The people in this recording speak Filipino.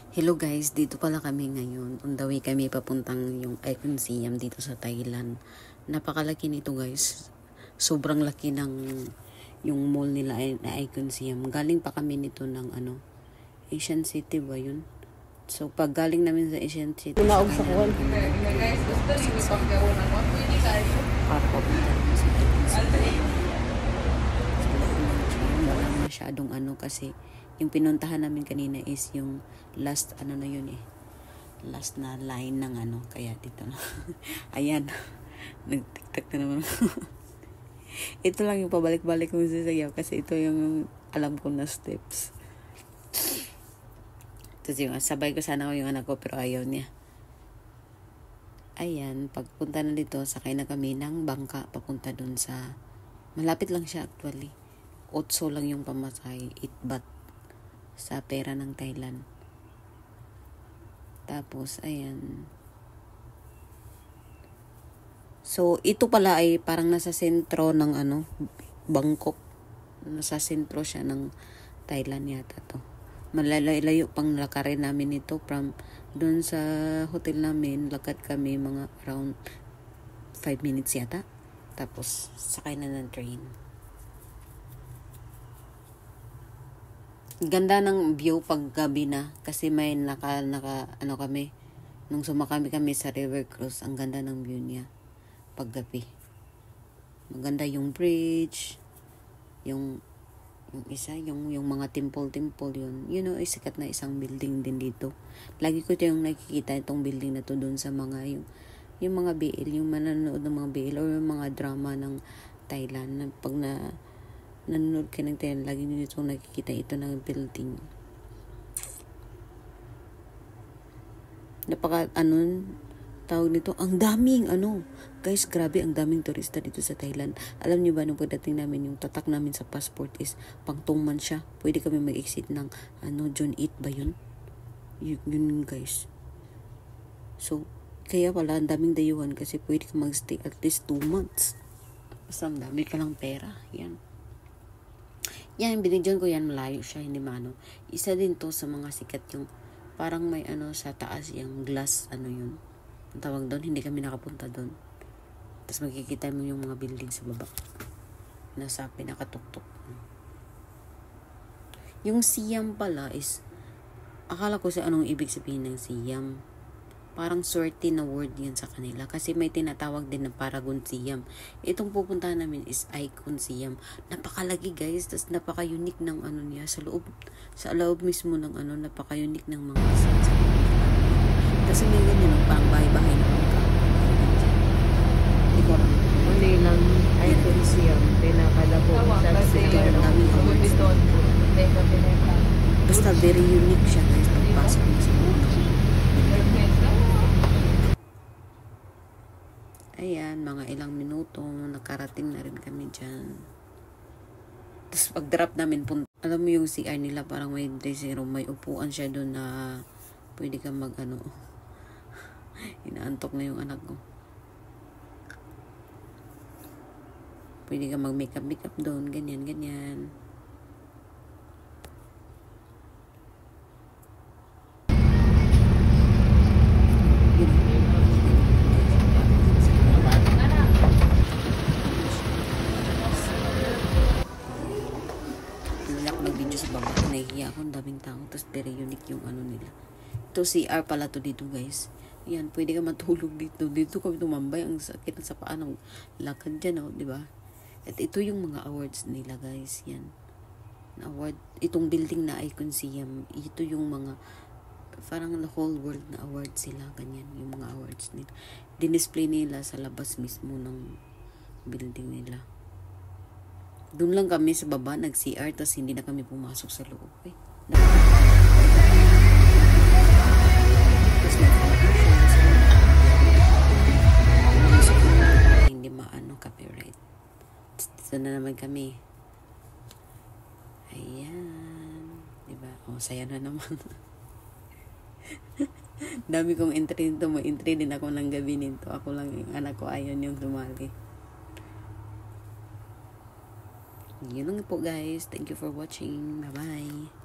Hello guys, dito pala kami ngayon. On the way kami papuntang yung Icon Siam dito sa Thailand. Napakalaki nito guys. Sobrang laki ng yung mall nila na Icon Siam. Galing pa kami nito ng Asian City ba yun? So pag galing namin sa Asian City, Tumaog sa kuwan. Guys, gusto niyo pagkawan ng mga pwede kayo. para papunta namin sa Icon City. Wala masyadong kasi yung pinuntahan namin kanina is yung last na yun last na line ng kaya dito na ayan, nagtiktak na naman. Ito lang yung pabalik-balik kong sasayaw kasi ito yung alam ko na steps. Tapos yung sabay ko sana yung anak ko pero ayaw niya. Ayan, pagpunta na dito sakay na kami ng bangka papunta dun sa malapit lang siya actually, 8 lang yung pamasahe, 8 baht sa pera ng Thailand. Tapos ayan, so ito pala ay parang nasa sentro ng Bangkok, nasa sentro siya ng Thailand yata to. Malalayo pang lakarin namin ito from doon sa hotel namin. Lakad kami mga around 5 minutes yata, tapos sakay na ng train. Ganda ng view pag gabi na kasi may kami nung sumakami kami sa river cruise. Ang ganda ng view niya pag gabi. Maganda yung bridge, yung isa yung mga temple yun. Sikat na isang building din dito. Lagi ko yung nakikita itong building na to doon sa mga yung mga BL, yung manonood ng mga BL or yung mga drama ng Thailand. Pag nanonood ka ng Thailand, lagi nyo itong nakikita ito ng building. Tawag nito, ang daming guys, grabe, ang daming turista dito sa Thailand. Alam niyo ba, nung pagdating namin, yung tatak namin sa passport is pang 2 months siya. Pwede kami mag-exit ng June 8 ba yun? Yun guys. So kaya pala ang daming dayuhan kasi pwede ka mag-stay at least 2 months. Basta ang dami ka lang pera. Yan, binigyan ko yan, malayo siya, hindi Isa din to sa mga sikat yung parang may sa taas yung glass, yun. Ang tawag doon, hindi kami nakapunta doon. Tapos makikita mo yung mga building sa baba. Nasa pinakatuktok. Yung Siam pala is, akala ko anong ibig sabihin ng Siam. Parang swerte na word yan sa kanila. Kasi may tinatawag din na Paragon Siam. Itong pupuntahan namin is Icon Siam. Napakalagi guys. Tapos napaka-unique ng niya. Sa loob mismo ng napaka-unique ng mga sites. Kasi may ganyan pang bahay-bahay na mga ikaw lang. Muli lang Icon Siam. Pinakalabo sa Ito ang daming awards. Basta very unique siya guys. Pagpasok mo sa mga. Ayan, mga ilang minuto, nakarating na rin kami dyan. Tapos pag-drop namin, alam mo yung CR nila, parang may dressing room, may upuan siya doon na pwede ka inaantok na yung anak ko. Pwede ka mag-makeup doon, ganyan. Video sa baba, nahihiya ako, ang daming tao, tapos very unique yung nila. Ito CR pala to dito guys. Yan, pwede ka matulog dito kami tumambay, ang sakit sa paa ng lakad dyan, di ba? At ito yung mga awards nila guys. Yan, award, itong building na Icon Siam, ito yung mga parang the whole world na awards sila, ganyan yung mga awards nila. Dinisplay nila sa labas mismo ng building nila. Doon lang kami sa baba, nag-CR, tapos hindi na kami pumasok sa loob. Hindi copyright. Dito na naman kami. Ayan. Diba? Saya na naman. Dami kong entry nito. May entry din ako ng gabi nito. Ako lang, yung anak ko ayaw yung sumali. Yun lang po guys. Thank you for watching. Bye-bye.